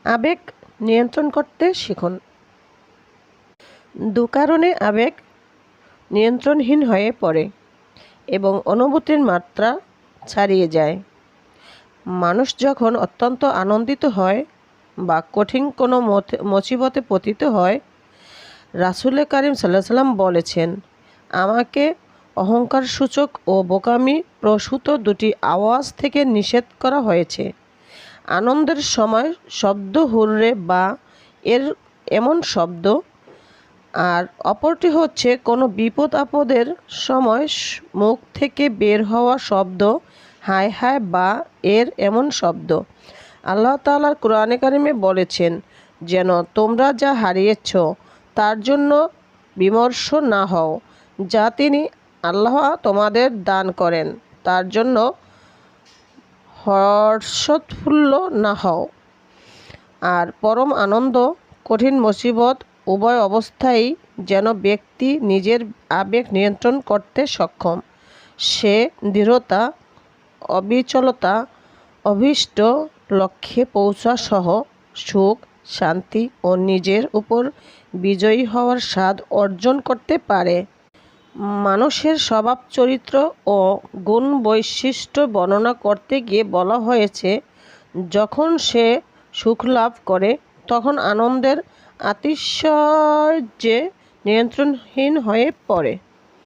আবেগ নিয়ন্ত্রণ করতে শিখুন। দু কারণে আবেগ নিয়ন্ত্রণহীন হয়ে পড়ে এবং অনুভূতির মাত্রা ছাড়িয়ে যায়। মানুষ যখন অত্যন্ত আনন্দিত হয় বা কঠিন কোনো মুসিবতে পতিত হয়, রাসূল কারীম সাল্লাল্লাহু আলাইহি সাল্লাম বলেছেন, আমাকে অহংকার সূচক ও বোকামি প্রসূত দুটি আওয়াজ থেকে নিষেধ করা হয়েছে। আনন্দের সময় শব্দ হুররে বা এর এমন শব্দ, আর অপরটি হচ্ছে কোনো বিপদ আপদের সময় মুখ থেকে বের হওয়া শব্দ হায় হায় বা এর এমন শব্দ। আল্লাহ তাআলা কোরআনে কারিমে বলেছেন, যেন তোমরা যা হারিয়েছ তার জন্য বিমর্ষ না হও, যা তিনি আল্লাহ তোমাদের দান করেন তার জন্য হর্ষোৎফুল্ল না হও। আর পরম আনন্দ কঠিন মুসিবত উভয় অবস্থায় যেন ব্যক্তি নিজের আবেগ নিয়ন্ত্রণ করতে সক্ষম। সে দৃঢ়তা, অবিচলতা, অভীষ্ট লক্ষ্যে পৌঁছা সহ সুখ, শান্তি ও নিজের উপর বিজয়ী হওয়ার স্বাদ অর্জন করতে পারে। মানুষের স্বভাব চরিত্র ও গুণ বৈশিষ্ট্য বর্ণনা করতে গিয়ে বলা হয়েছে, যখন সে সুখ লাভ করে তখন আনন্দের আতিশয্যে নিয়ন্ত্রণহীন হয়ে পড়ে।